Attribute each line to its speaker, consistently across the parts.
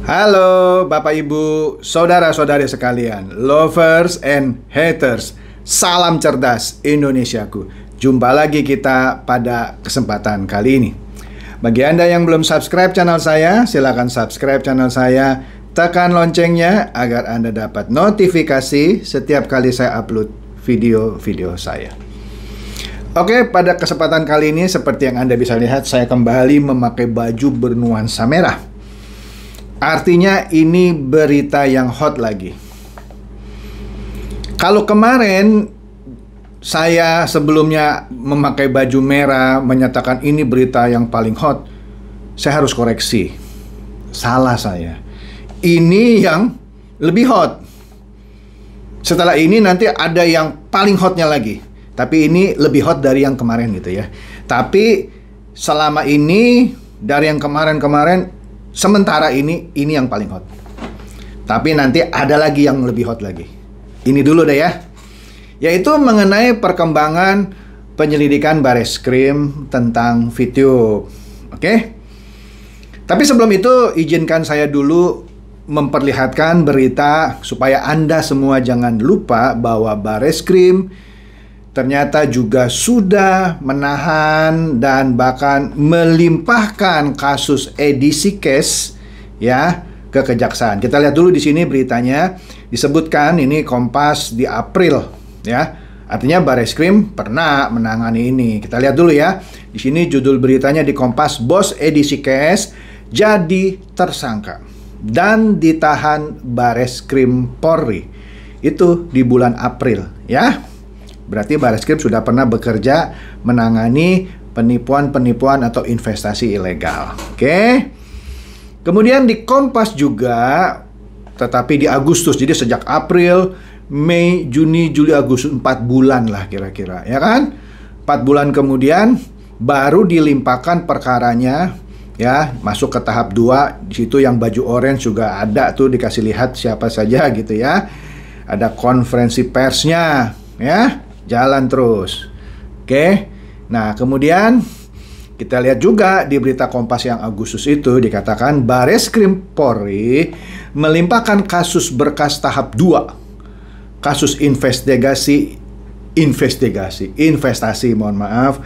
Speaker 1: Halo Bapak Ibu, saudara-saudari sekalian, lovers and haters, salam cerdas Indonesiaku. Jumpa lagi kita pada kesempatan kali ini. Bagi Anda yang belum subscribe channel saya, silakan subscribe channel saya, tekan loncengnya agar Anda dapat notifikasi setiap kali saya upload video-video saya. Oke, pada kesempatan kali ini seperti yang Anda bisa lihat, saya kembali memakai baju bernuansa merah. Artinya ini berita yang hot lagi. Kalau kemarin saya sebelumnya memakai baju merah menyatakan ini berita yang paling hot, saya harus koreksi. Salah saya. Ini yang lebih hot. Setelah ini nanti ada yang paling hotnya lagi. Tapi ini lebih hot dari yang kemarin gitu ya. Tapi selama ini dari yang kemarin-kemarin, sementara ini yang paling hot. Tapi nanti ada lagi yang lebih hot lagi. Ini dulu deh ya. Yaitu mengenai perkembangan penyelidikan Bareskrim tentang video. Oke? Tapi sebelum itu izinkan saya dulu memperlihatkan berita supaya Anda semua jangan lupa bahwa Bareskrim ternyata juga sudah menahan dan bahkan melimpahkan kasus edisi case ya ke kejaksaan. Kita lihat dulu di sini beritanya, disebutkan ini Kompas di April ya. Artinya Bareskrim pernah menangani ini. Kita lihat dulu ya. Di sini judul beritanya di Kompas, bos edisi case jadi tersangka dan ditahan Bareskrim Polri. Itu di bulan April ya. Berarti Bareskrim sudah pernah bekerja menangani penipuan-penipuan atau investasi ilegal. Oke. Kemudian di Kompas juga, tetapi di Agustus, jadi sejak April, Mei, Juni, Juli, Agustus, 4 bulan lah kira-kira, ya kan? 4 bulan kemudian baru dilimpahkan perkaranya, ya, masuk ke tahap 2. Di situ yang baju orange juga ada tuh, dikasih lihat siapa saja gitu ya. Ada konferensi persnya, ya. Jalan terus. Oke. Nah, kemudian kita lihat juga di berita Kompas yang Agustus itu dikatakan Bareskrim Polri melimpahkan kasus berkas tahap 2. Kasus investasi, mohon maaf,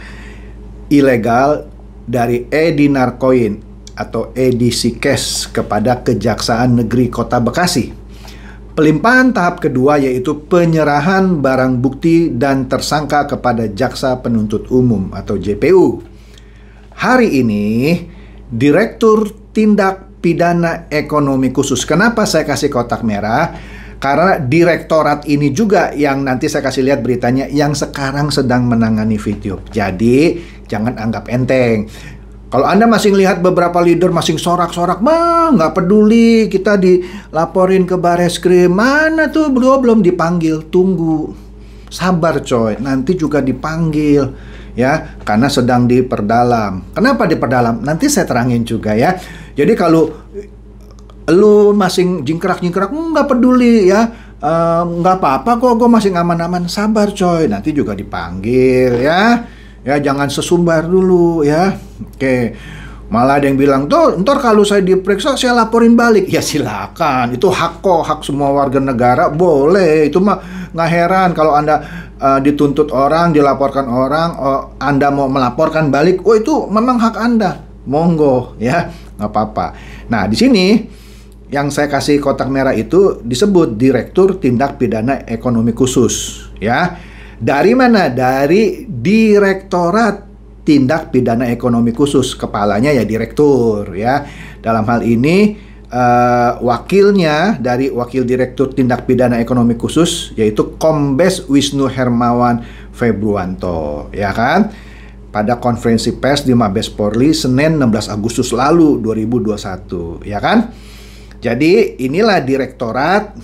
Speaker 1: ilegal dari Edi Narkoin atau edisi case kepada Kejaksaan Negeri Kota Bekasi. Pelimpahan tahap kedua yaitu penyerahan barang bukti dan tersangka kepada Jaksa Penuntut Umum atau JPU. Hari ini Direktur Tindak Pidana Ekonomi Khusus. Kenapa saya kasih kotak merah? Karena direktorat ini juga yang nanti saya kasih lihat beritanya yang sekarang sedang menangani video. Jadi jangan anggap enteng. Kalau Anda masih lihat beberapa leader masih sorak-sorak, nggak peduli, kita dilaporin ke Bareskrim, mana tuh beliau belum dipanggil, tunggu, sabar coy, nanti juga dipanggil, ya, karena sedang diperdalam. Kenapa diperdalam? Nanti saya terangin juga ya. Jadi kalau lu masih jingkrak-jingkrak, nggak peduli ya, nggak apa-apa kok, gue masih aman-aman, sabar coy, nanti juga dipanggil ya. Ya, jangan sesumbar dulu ya. Oke. Malah ada yang bilang, tuh ntar kalau saya diperiksa saya laporin balik. Ya silakan, itu hak kok, hak semua warga negara, boleh. Itu mah nggak heran kalau Anda dituntut orang, dilaporkan orang, Anda mau melaporkan balik, oh itu memang hak Anda, monggo ya, nggak apa-apa. Nah di sini yang saya kasih kotak merah itu disebut Direktur Tindak Pidana Ekonomi Khusus ya. Dari mana? Dari Direktorat Tindak Pidana Ekonomi Khusus. Kepalanya ya direktur ya. Dalam hal ini wakilnya dari Wakil Direktur Tindak Pidana Ekonomi Khusus yaitu Kombes Wisnu Hermawan Februanto ya kan. Pada konferensi pers di Mabes Polri Senin 16 Agustus lalu 2021 ya kan. Jadi inilah direktorat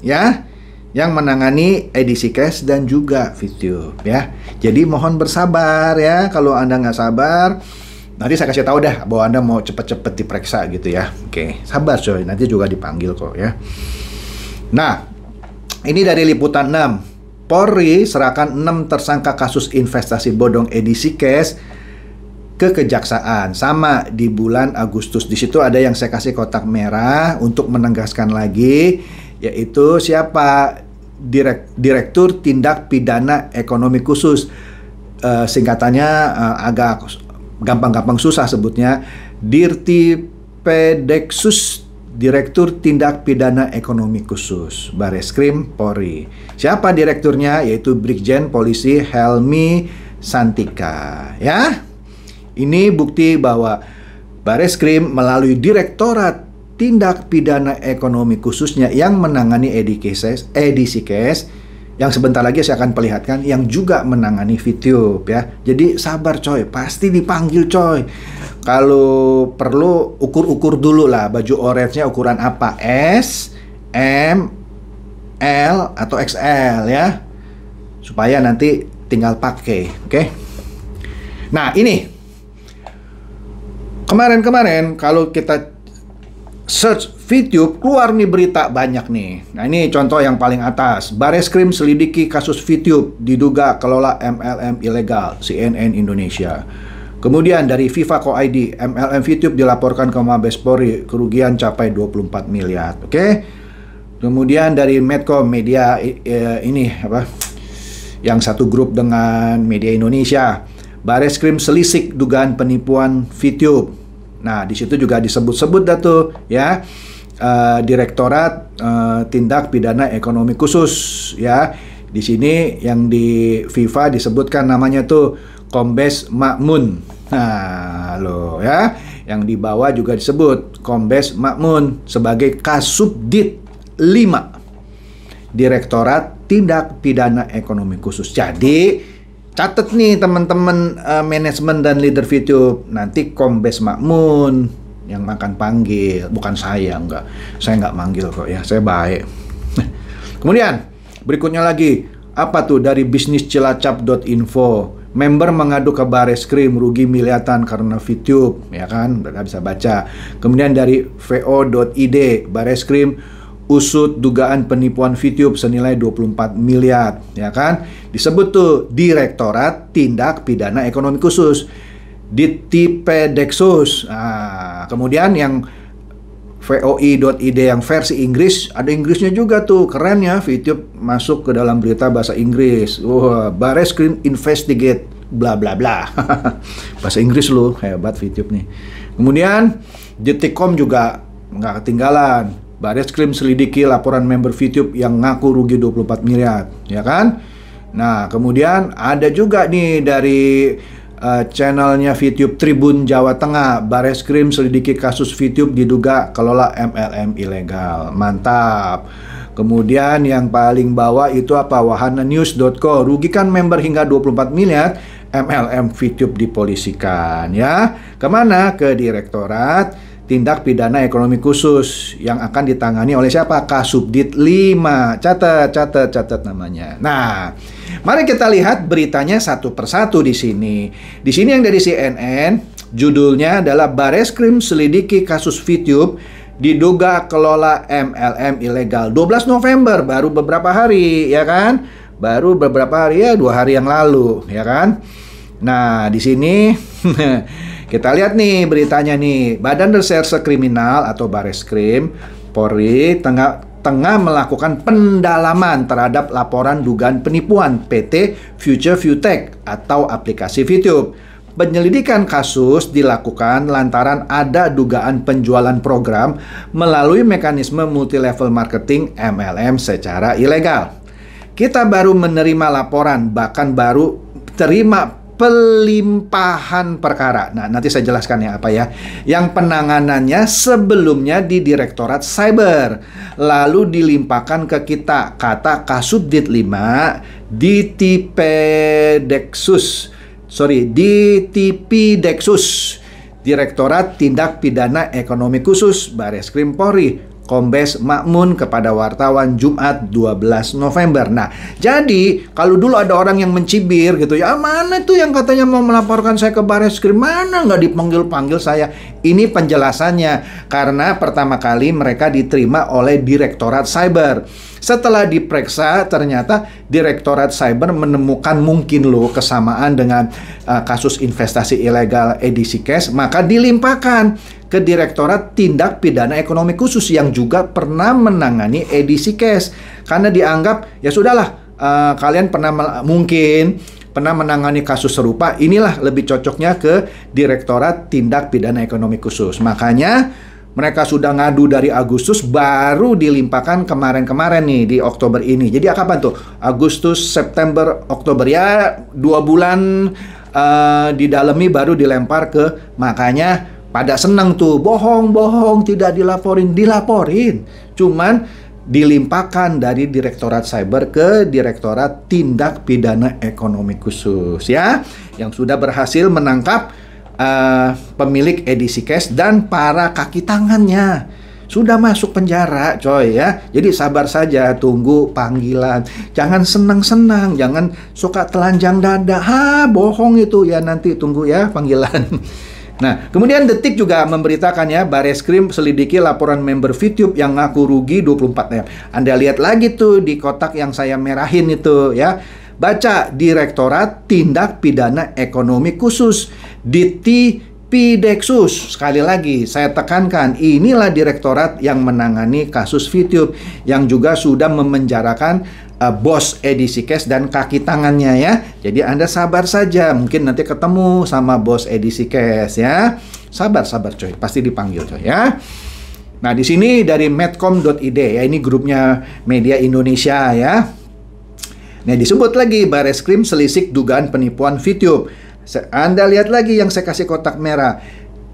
Speaker 1: ya yang menangani edisi case dan juga video ya. Jadi mohon bersabar ya. Kalau Anda nggak sabar, nanti saya kasih tahu dah bahwa Anda mau cepet-cepet diperiksa gitu ya. Oke, sabar coy, nanti juga dipanggil kok ya. Nah, ini dari Liputan 6. Polri serahkan 6 tersangka kasus investasi bodong edisi case ke kejaksaan. Sama di bulan Agustus. Di situ ada yang saya kasih kotak merah untuk menegaskan lagi, yaitu siapa? Direktur Tindak Pidana Ekonomi Khusus. Singkatannya agak gampang-gampang susah sebutnya. Dirtipedeksus, Direktur Tindak Pidana Ekonomi Khusus, Bareskrim Polri. Siapa direkturnya? Yaitu Brigjen Polisi Helmi Santika. Ya, ini bukti bahwa Bareskrim melalui Direktorat Tindak Pidana Ekonomi Khususnya yang menangani edisi case, yang sebentar lagi saya akan perlihatkan, yang juga menangani VTube ya. Jadi sabar coy, pasti dipanggil coy. Kalau perlu ukur-ukur dulu lah baju orange-nya ukuran apa, S, M, L atau XL ya, supaya nanti tinggal pakai, oke? Nah ini kemarin kalau kita search VTube, keluar nih berita banyak nih. Nah ini contoh yang paling atas, Bareskrim selidiki kasus VTube diduga kelola MLM ilegal, CNN Indonesia. Kemudian dari FIFA Co ID, MLM VTube dilaporkan ke Mabes Polri, kerugian capai 24 miliar. Oke. Kemudian dari Medco Media ini apa? Yang satu grup dengan Media Indonesia, Bareskrim selisik dugaan penipuan VTube. Nah, di situ juga disebut-sebut dah tuh ya. Direktorat Tindak Pidana Ekonomi Khusus ya. Di sini yang di FIFA disebutkan namanya tuh Kombes Makmun. Nah, loh ya, yang di bawah juga disebut Kombes Makmun sebagai Kasubdit 5 Direktorat Tindak Pidana Ekonomi Khusus. Jadi, catat nih teman-teman manajemen dan leader VTube, nanti Kombes Makmun yang akan panggil, bukan saya, enggak. Saya nggak manggil kok ya, saya baik. Kemudian, berikutnya lagi, apa tuh dari bisniscilacap.info, member mengadu ke Bareskrim rugi miliaran karena VTube, ya kan? Mereka bisa baca. Kemudian dari vo.id, Bareskrim usut dugaan penipuan VTube senilai 24 miliar, ya kan? Disebut tuh Direktorat Tindak Pidana Ekonomi Khusus, Dirtipedeksus. Nah, kemudian yang voi.id yang versi Inggris, ada Inggrisnya juga tuh, keren ya, VTube masuk ke dalam berita bahasa Inggris. Bareskrim investigate bla bla bla. Bahasa Inggris loh, hebat VTube nih. Kemudian Detikcom juga nggak ketinggalan. Bareskrim selidiki laporan member VTube yang ngaku rugi 24 miliar, ya kan? Nah, kemudian ada juga nih dari channelnya VTube Tribun Jawa Tengah, Bareskrim selidiki kasus VTube diduga kelola MLM ilegal. Mantap. Kemudian yang paling bawah itu apa? wahananews.co, rugikan member hingga 24 miliar, MLM VTube dipolisikan. Ya, kemana? Ke Direktorat Tindak Pidana Ekonomi Khusus yang akan ditangani oleh siapa? Kasubdit 5. Catat namanya. Nah, mari kita lihat beritanya satu persatu di sini. Di sini yang dari CNN, judulnya adalah Bareskrim selidiki kasus VTube diduga kelola MLM ilegal. 12 November, baru beberapa hari, ya kan? Baru beberapa hari ya, 2 hari yang lalu, ya kan? Nah, di sini kita lihat nih beritanya nih. Badan Reserse Kriminal atau Bareskrim Polri tengah melakukan pendalaman terhadap laporan dugaan penipuan PT Future ViewTech atau aplikasi VTube. Penyelidikan kasus dilakukan lantaran ada dugaan penjualan program melalui mekanisme multilevel marketing MLM secara ilegal. Kita baru menerima laporan, bahkan baru terima pelimpahan perkara. Nah, nanti saya jelaskan ya apa ya. Yang penanganannya sebelumnya di Direktorat Cyber, lalu dilimpahkan ke kita, kata Kasubdit 5, Dirtipedeksus, Direktorat Tindak Pidana Ekonomi Khusus, Bareskrim Polri, Kombes Makmun kepada wartawan Jumat 12 November. Nah, jadi kalau dulu ada orang yang mencibir gitu ya, mana tuh yang katanya mau melaporkan saya ke Bareskrim, mana nggak dipanggil-panggil saya. Ini penjelasannya, karena pertama kali mereka diterima oleh Direktorat Cyber. Setelah diperiksa, ternyata Direktorat Cyber menemukan mungkin loh kesamaan dengan kasus investasi ilegal edisi cash, maka dilimpahkan ke Direktorat Tindak Pidana Ekonomi Khusus yang juga pernah menangani edisi cash. Karena dianggap, ya sudahlah, kalian mungkin pernah menangani kasus serupa, inilah lebih cocoknya ke Direktorat Tindak Pidana Ekonomi Khusus. Makanya mereka sudah ngadu dari Agustus, baru dilimpahkan kemarin-kemarin nih di Oktober ini. Jadi kapan tuh? Agustus, September, Oktober, ya 2 bulan didalami baru dilempar ke. Makanya pada senang tuh, bohong, tidak dilaporin. Cuman dilimpahkan dari Direktorat Cyber ke Direktorat Tindak Pidana Ekonomi Khusus, ya, yang sudah berhasil menangkap pemilik edisi cash dan para kaki tangannya. Sudah masuk penjara, coy, ya. Jadi sabar saja, tunggu panggilan. Jangan senang-senang, jangan suka telanjang dada. Bohong itu ya, nanti tunggu ya panggilan. Nah, kemudian Detik juga memberitakan ya, Bareskrim selidiki laporan member VTube yang ngaku rugi 24 M. Anda lihat lagi tuh di kotak yang saya merahin itu ya. Baca Direktorat Tindak Pidana Ekonomi Khusus, Ditpideksus. Sekali lagi saya tekankan, inilah direktorat yang menangani kasus VTube yang juga sudah memenjarakan bos edisi cash dan kaki tangannya ya. Jadi Anda sabar saja, mungkin nanti ketemu sama bos edisi cash ya. Sabar coy, pasti dipanggil coy ya. Nah, di sini dari medcom.id ya, ini grupnya media Indonesia ya. Nah, disebut lagi Bareskrim selisik dugaan penipuan VTube. Anda lihat lagi yang saya kasih kotak merah.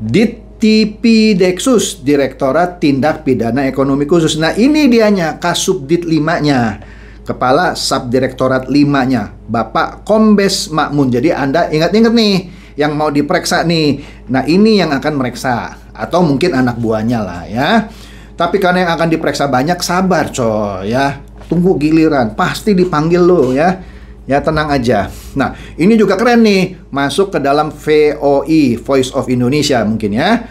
Speaker 1: Ditpideksus, Direktorat Tindak Pidana Ekonomi Khusus. Nah, ini dianya, Kasubdit 5-nya. Kepala Subdirektorat 5-nya, Bapak Kombes Makmun. Jadi Anda ingat-ingat nih, yang mau diperiksa nih. Nah, ini yang akan meriksa. Atau mungkin anak buahnya lah ya. Tapi karena yang akan diperiksa banyak, sabar coy ya. Tunggu giliran, pasti dipanggil lo ya. Ya tenang aja. Nah, ini juga keren nih, masuk ke dalam VOI, Voice of Indonesia mungkin ya.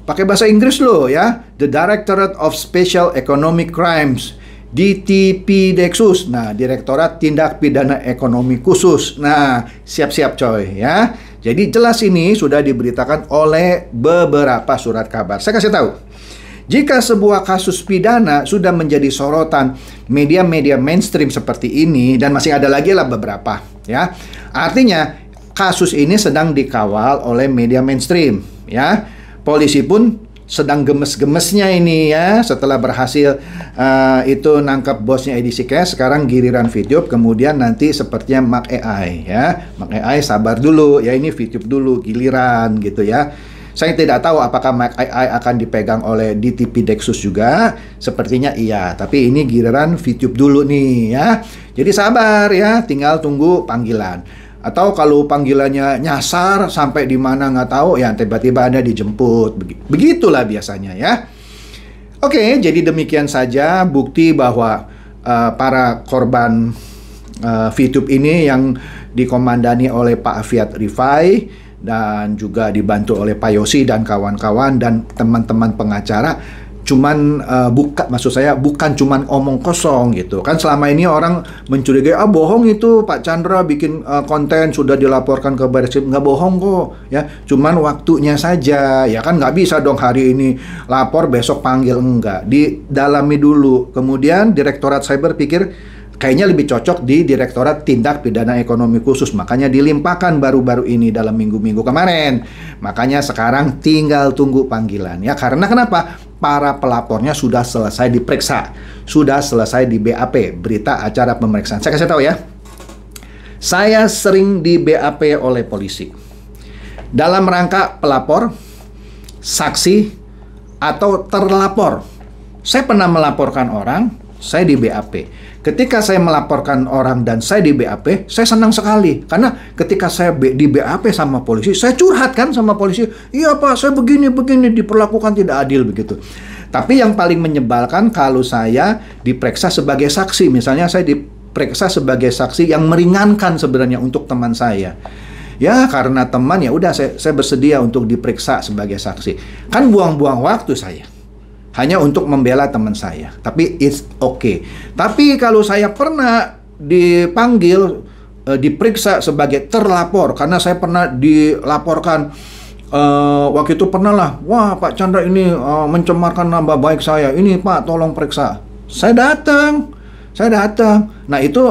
Speaker 1: Pakai bahasa Inggris lo ya. The Directorate of Special Economic Crimes, Ditpideksus. Nah, Direktorat Tindak Pidana Ekonomi Khusus. Nah, siap-siap coy ya. Jadi jelas ini sudah diberitakan oleh beberapa surat kabar. Saya kasih tahu. Jika sebuah kasus pidana sudah menjadi sorotan media-media mainstream seperti ini, dan masih ada lagi lah beberapa ya. Artinya kasus ini sedang dikawal oleh media mainstream ya. Polisi pun sedang gemes-gemesnya ini ya, setelah berhasil itu nangkap bosnya edisi cash, sekarang giliran VTube, kemudian nanti sepertinya Mark AI ya. Mark AI sabar dulu ya, ini VTube dulu giliran gitu ya. Saya tidak tahu apakah Mark AI akan dipegang oleh Ditpideksus juga, sepertinya iya, tapi ini giliran VTube dulu nih ya. Jadi sabar ya, tinggal tunggu panggilan. Atau kalau panggilannya nyasar sampai di mana nggak tahu, ya tiba-tiba Anda dijemput. Begitulah biasanya ya. Oke, jadi demikian saja bukti bahwa para korban VTube ini yang dikomandani oleh Pak Afiat Rifai dan juga dibantu oleh Pak Yosi dan kawan-kawan dan teman-teman pengacara, maksud saya bukan cuman omong kosong gitu kan. Selama ini orang mencurigai bohong itu Pak Chandra bikin konten sudah dilaporkan ke Bareskrim. Nggak bohong kok ya, cuman waktunya saja ya kan. Nggak bisa dong hari ini lapor besok panggil, enggak, didalami dulu. Kemudian Direktorat Cyber pikir kayaknya lebih cocok di Direktorat Tindak Pidana Ekonomi Khusus, makanya dilimpahkan baru-baru ini dalam minggu-minggu kemarin. Makanya sekarang tinggal tunggu panggilan ya. Karena kenapa? Para pelapornya sudah selesai diperiksa, sudah selesai di BAP, berita acara pemeriksaan. Saya kasih tahu ya, saya sering di BAP oleh polisi dalam rangka pelapor, saksi, atau terlapor. Saya pernah melaporkan orang, saya di BAP. Ketika saya melaporkan orang dan saya di BAP, saya senang sekali. Karena ketika saya di BAP sama polisi, saya curhat kan sama polisi. Iya Pak, saya begini, diperlakukan tidak adil begitu. Tapi yang paling menyebalkan kalau saya diperiksa sebagai saksi. Misalnya saya diperiksa sebagai saksi yang meringankan sebenarnya untuk teman saya. Ya karena teman, ya udah saya bersedia untuk diperiksa sebagai saksi. Kan buang-buang waktu saya. hanya untuk membela teman saya. Tapi it's okay. Tapi kalau saya pernah dipanggil, diperiksa sebagai terlapor, karena saya pernah dilaporkan, waktu itu pernah lah, wah Pak Chandra ini mencemarkan nama baik saya, ini Pak tolong periksa. Saya datang. Nah itu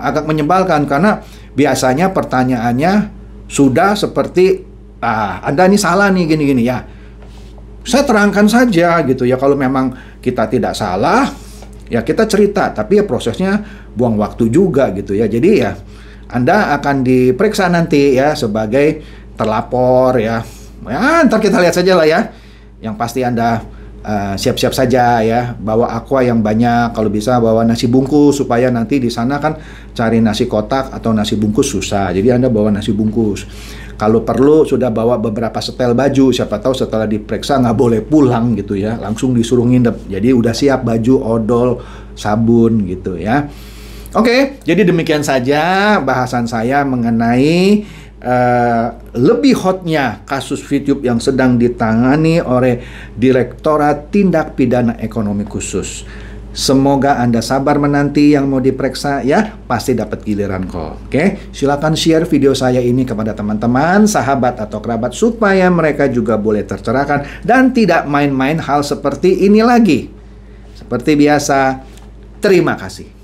Speaker 1: agak menyebalkan, karena biasanya pertanyaannya sudah seperti, Anda ini salah nih gini-gini ya. Saya terangkan saja gitu ya, kalau memang kita tidak salah, ya kita cerita, tapi ya prosesnya buang waktu juga gitu ya. Jadi ya Anda akan diperiksa nanti ya sebagai terlapor ya. Ya ntar kita lihat saja lah ya. Yang pasti Anda siap-siap saja ya, bawa aqua yang banyak, kalau bisa bawa nasi bungkus, supaya nanti di sana kan cari nasi kotak atau nasi bungkus susah. Jadi Anda bawa nasi bungkus. Kalau perlu sudah bawa beberapa setel baju, siapa tahu setelah diperiksa nggak boleh pulang gitu ya, langsung disuruh nginep. Jadi udah siap baju, odol, sabun gitu ya. Oke, jadi demikian saja bahasan saya mengenai lebih hotnya kasus VTube yang sedang ditangani oleh Direktorat Tindak Pidana Ekonomi Khusus. Semoga Anda sabar menanti yang mau diperiksa ya, pasti dapat giliran kok. Oke, silakan share video saya ini kepada teman-teman, sahabat atau kerabat supaya mereka juga boleh tercerahkan dan tidak main-main hal seperti ini lagi. Seperti biasa, terima kasih.